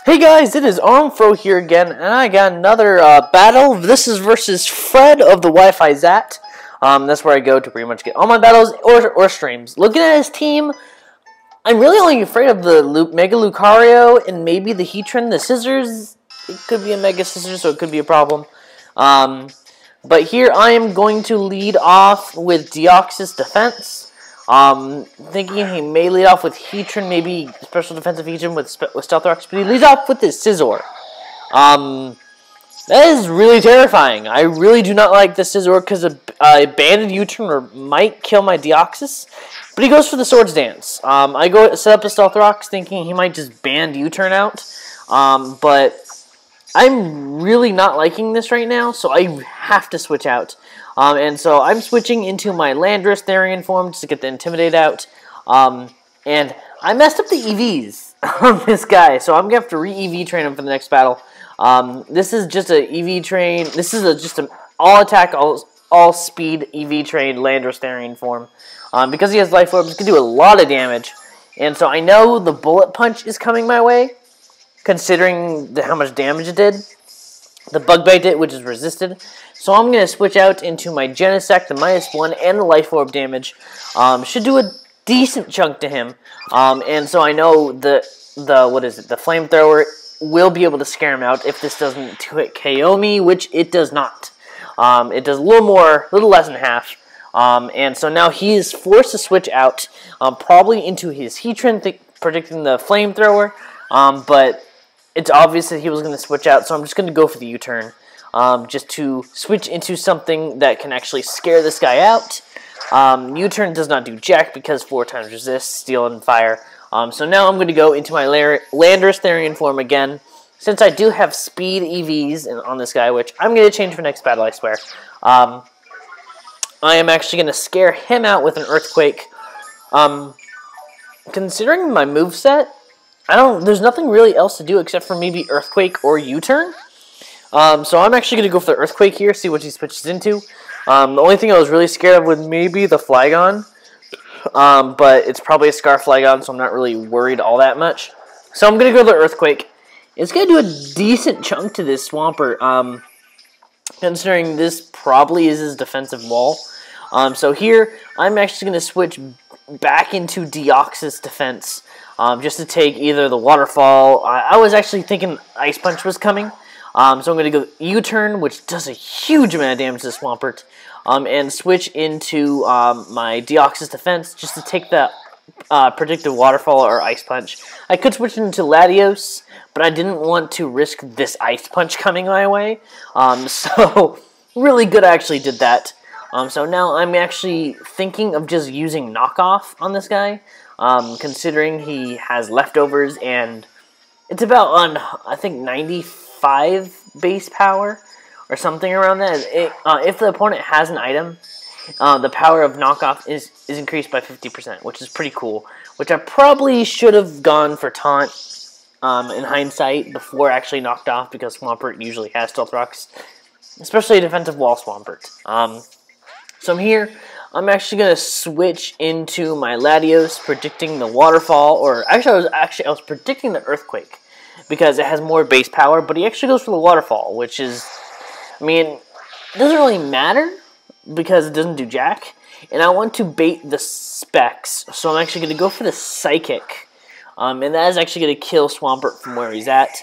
Hey guys, it is Armefro here again, and I got another battle. This is versus Fred of the Wi-Fi Zat. That's where I go to pretty much get all my battles or streams. Looking at his team, I'm really only afraid of the Mega Lucario and maybe the Heatran. The Scissors, it could be a Mega Scissors, so it could be a problem. But here I am going to lead off with Deoxys Defense. Thinking he may lead off with Heatran, maybe special defensive Heatran with Stealth Rocks, but he leads off with his Scizor. That is really terrifying. I really do not like the Scizor because a banded U-turn might kill my Deoxys, but he goes for the Swords Dance. I go set up a Stealth Rocks thinking he might just band U-turn out, but I'm really not liking this right now, so I have to switch out. And so I'm switching into my Landorus Therian form just to get the Intimidate out. And I messed up the EVs on this guy, so I'm going to have to re-EV train him for the next battle. This is just an EV train. This is just an all-attack, all-speed EV train Landorus Therian form. Because he has Life Orb, he can do a lot of damage. And so I know the Bullet Punch is coming my way, considering how much damage it did. The Bug Bite did, which is resisted. So I'm going to switch out into my Genesect, the -1, and the Life Orb damage. Should do a decent chunk to him. And so I know the Flamethrower will be able to scare him out if this doesn't 2-hit KO me, which it does not. It does a little less than half. And so now he is forced to switch out, probably into his Heatran, predicting the Flamethrower. But it's obvious that he was going to switch out, so I'm just going to go for the U-turn. Just to switch into something that can actually scare this guy out. U-turn does not do jack because 4 times resist, steel, and fire. So now I'm going to go into my Landorus Therian form again. Since I do have speed EVs on this guy, which I'm going to change for next battle, I swear. I am actually going to scare him out with an Earthquake. Considering my moveset, there's nothing really else to do except for maybe Earthquake or U-turn. So I'm actually going to go for the Earthquake here, see what he switches into. The only thing I was really scared of was maybe the Flygon. But it's probably a Scar Flygon, so I'm not really worried all that much. So I'm going to go to the Earthquake. It's going to do a decent chunk to this Swampert, considering this probably is his defensive wall. So here, I'm actually going to switch back into Deoxys Defense, just to take either the Waterfall. I was actually thinking Ice Punch was coming. So I'm going to go U-turn, which does a huge amount of damage to Swampert, and switch into my Deoxys Defense just to take the predictive Waterfall or Ice Punch. I could switch into Latios, but I didn't want to risk this Ice Punch coming my way. So really good I actually did that. So now I'm actually thinking of just using Knockoff on this guy, considering he has leftovers and it's about on, I think, 95 base power or something around that. If the opponent has an item, the power of Knockoff is increased by 50%, which is pretty cool. Which I probably should have gone for Taunt in hindsight before actually knocked off, because Swampert usually has Stealth Rocks, especially a defensive wall Swampert. So I'm here. I'm actually going to switch into my Latios, predicting the Waterfall, or actually I was predicting the Earthquake, because it has more base power, but he actually goes for the Waterfall, which is, I mean, it doesn't really matter, because it doesn't do jack, and I want to bait the Specs, so I'm actually going to go for the Psychic, and that is actually going to kill Swampert from where he's at.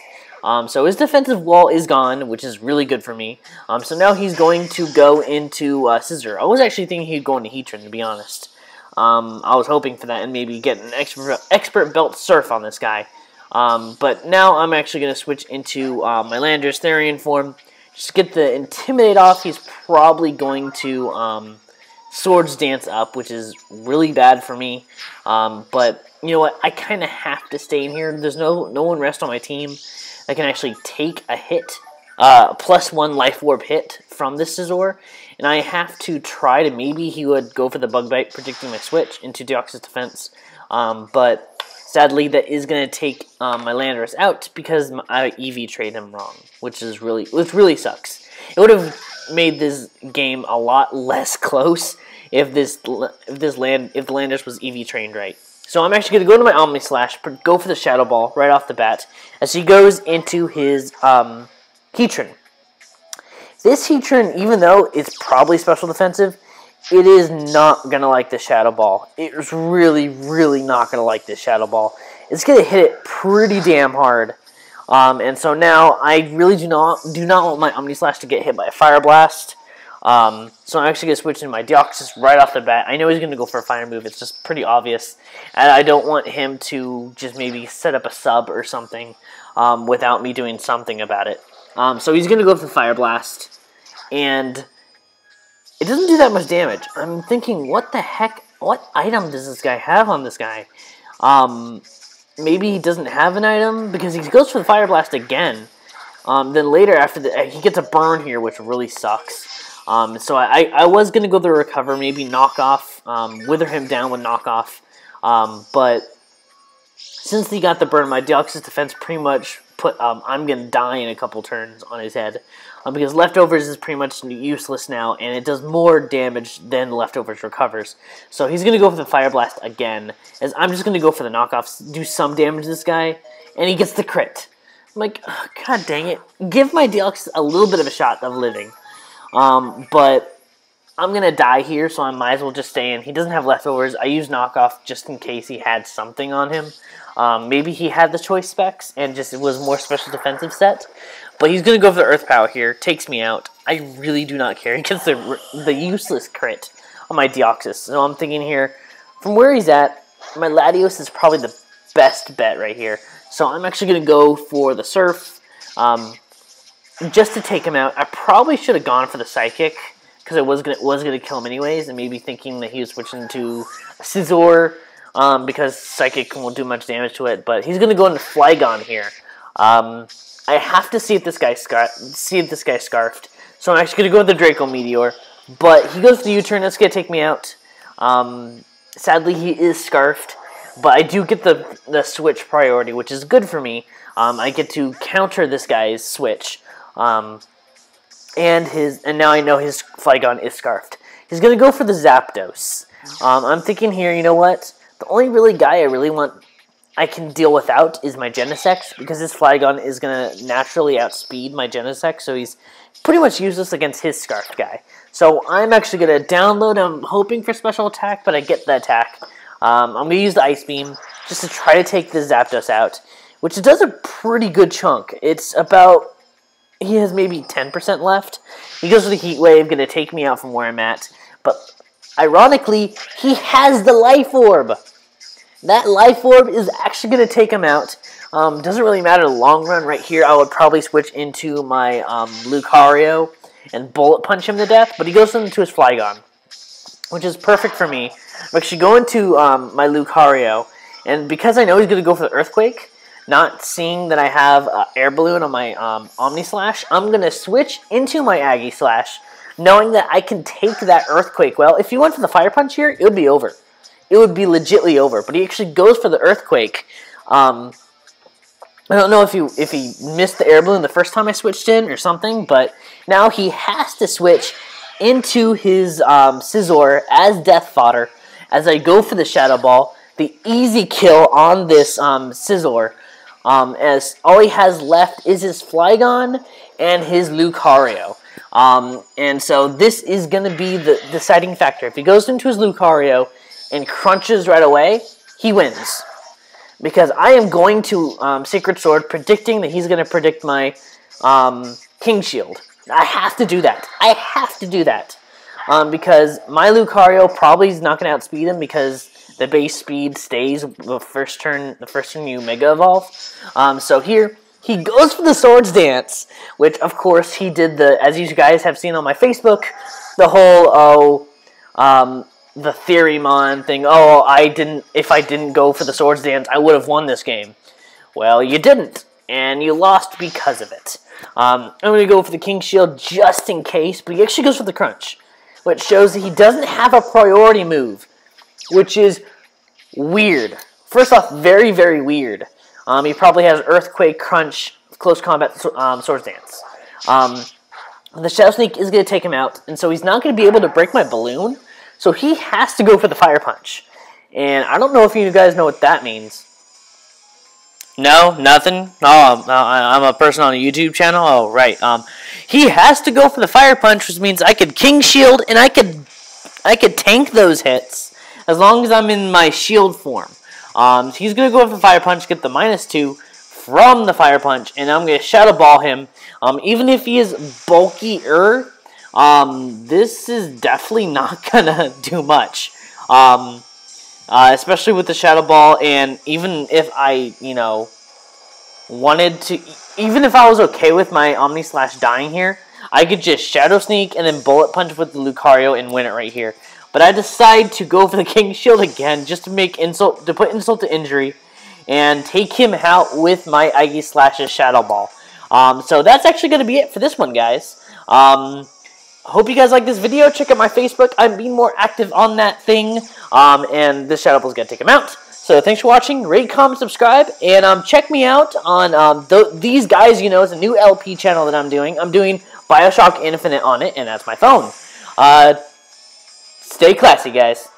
So his defensive wall is gone, which is really good for me. So now he's going to go into Scissor. I was actually thinking he'd go into Heatran, to be honest. I was hoping for that and maybe get an expert belt Surf on this guy. But now I'm actually going to switch into my Landorus Therian form. Just to get the Intimidate off. He's probably going to Swords Dance up, which is really bad for me. But you know what? I kind of have to stay in here. There's no one rest on my team that can actually take a hit, +1 Life Orb hit from this Scizor, and I have to try to, maybe he would go for the Bug Bite, predicting my switch into Deoxys Defense, but sadly that is going to take my Landorus out because I EV trade him wrong, which really sucks. It would have made this game a lot less close if the Landorus was EV trained right. So I'm actually going to go to my Omni Slash, go for the Shadow Ball right off the bat, as he goes into his Heatran. This Heatran, even though it's probably special defensive, it is not going to like the Shadow Ball. It's really, really not going to like this Shadow Ball. It's going to hit it pretty damn hard. And so now I really do not want my Omni Slash to get hit by a Fire Blast. So I'm actually going to switch in my Deoxys right off the bat. I know he's going to go for a Fire move. It's just pretty obvious. And I don't want him to just maybe set up a sub or something without me doing something about it. So he's going to go for the Fire Blast. And it doesn't do that much damage. I'm thinking, what the heck? What item does this guy have on this guy? Maybe he doesn't have an item because he goes for the Fire Blast again. Then later after he gets a burn here, which really sucks. So I was gonna go the recover, maybe knock off, wither him down with knockoff. But since he got the burn, my Deoxys defense pretty much put I'm gonna die in a couple turns on his head. Because Leftovers is pretty much useless now, and it does more damage than Leftovers recovers. So he's going to go for the Fire Blast again, as I'm just going to go for the knockoffs, do some damage to this guy, and he gets the crit. I'm like, oh, god dang it. Give my Deoxys a little bit of a shot of living. But I'm going to die here, so I might as well just stay in. He doesn't have Leftovers. I use knockoff just in case he had something on him. Maybe he had the choice specs, and just it was more special defensive set. But he's going to go for the Earth Power here. Takes me out. I really do not care. He gets the useless crit on my Deoxys. So I'm thinking here, from where he's at, my Latios is probably the best bet right here. So I'm actually going to go for the Surf just to take him out. I probably should have gone for the Psychic because it was gonna kill him anyways, and maybe thinking that he was switching to Scizor because Psychic won't do much damage to it. But he's going to go into Flygon here. I have to see if this guy's scarfed. So I'm actually going to go with the Draco Meteor. But he goes for the U-turn. That's going to take me out. Sadly, he is scarfed. But I do get the switch priority, which is good for me. I get to counter this guy's switch. And now I know his Flygon is scarfed. He's going to go for the Zapdos. I'm thinking here, you know what? The only really guy I can deal without is my Genesect, because this Flygon is going to naturally outspeed my Genesect, so he's pretty much useless against his Scarfed guy. So I'm actually going to download, I'm hoping for special attack, but I get the attack. I'm going to use the Ice Beam just to try to take the Zapdos out, which does a pretty good chunk. It's about, he has maybe 10% left. He goes for the Heat Wave, going to take me out from where I'm at, but ironically, he has the Life Orb. That Life Orb is actually going to take him out. Doesn't really matter in the long run. Right here, I would probably switch into my Lucario and Bullet Punch him to death. But he goes into his Flygon, which is perfect for me. I'm actually going to my Lucario. And because I know he's going to go for the Earthquake, not seeing that I have Air Balloon on my Omni Slash, I'm going to switch into my Aggie Slash, knowing that I can take that Earthquake. Well, if he went for the Fire Punch here, it would be over. It would be legitly over, but he actually goes for the Earthquake. I don't know if he missed the Air Balloon the first time I switched in or something, but now he has to switch into his Scizor as Death Fodder as I go for the Shadow Ball. The easy kill on this Scizor, as all he has left is his Flygon and his Lucario. And so this is going to be the deciding factor. If he goes into his Lucario and crunches right away, he wins. Because I am going to Secret Sword, predicting that he's going to predict my King Shield. I have to do that. I have to do that. Because my Lucario probably is not going to outspeed him because the base speed stays the first turn you Mega Evolve. So here, he goes for the Swords Dance, which of course he did as you guys have seen on my Facebook, the whole, the Theorymon thing, if I didn't go for the Swords Dance, I would have won this game. Well, you didn't, and you lost because of it. I'm going to go for the King Shield just in case, but he actually goes for the Crunch, which shows that he doesn't have a priority move, which is weird. First off, very, very weird. He probably has Earthquake, Crunch, Close Combat, Swords Dance. The Shadow Sneak is going to take him out, and so he's not going to be able to break my Balloon, so he has to go for the Fire Punch. And I don't know if you guys know what that means. No, nothing. Oh, I'm a person on a YouTube channel. Oh, right. He has to go for the Fire Punch, which means I could King Shield and I could tank those hits as long as I'm in my shield form. So he's gonna go for the Fire Punch, get the -2 from the Fire Punch, and I'm gonna Shadow Ball him. Even if he is bulkier, this is definitely not gonna do much. Especially with the Shadow Ball, and even if I, wanted to, even if I was okay with my Omni Slash dying here, I could just Shadow Sneak and then Bullet Punch with the Lucario and win it right here. But I decide to go for the King Shield again, just to put insult to injury, and take him out with my Iggy Slash's Shadow Ball. So that's actually going to be it for this one, guys. Hope you guys like this video. Check out my Facebook. I'm being more active on that thing. And this Shadow Ball is going to take him out. So thanks for watching. Rate, comment, subscribe. And check me out on these guys. It's a new LP channel that I'm doing. I'm doing Bioshock Infinite on it, and that's my phone. Stay classy, guys.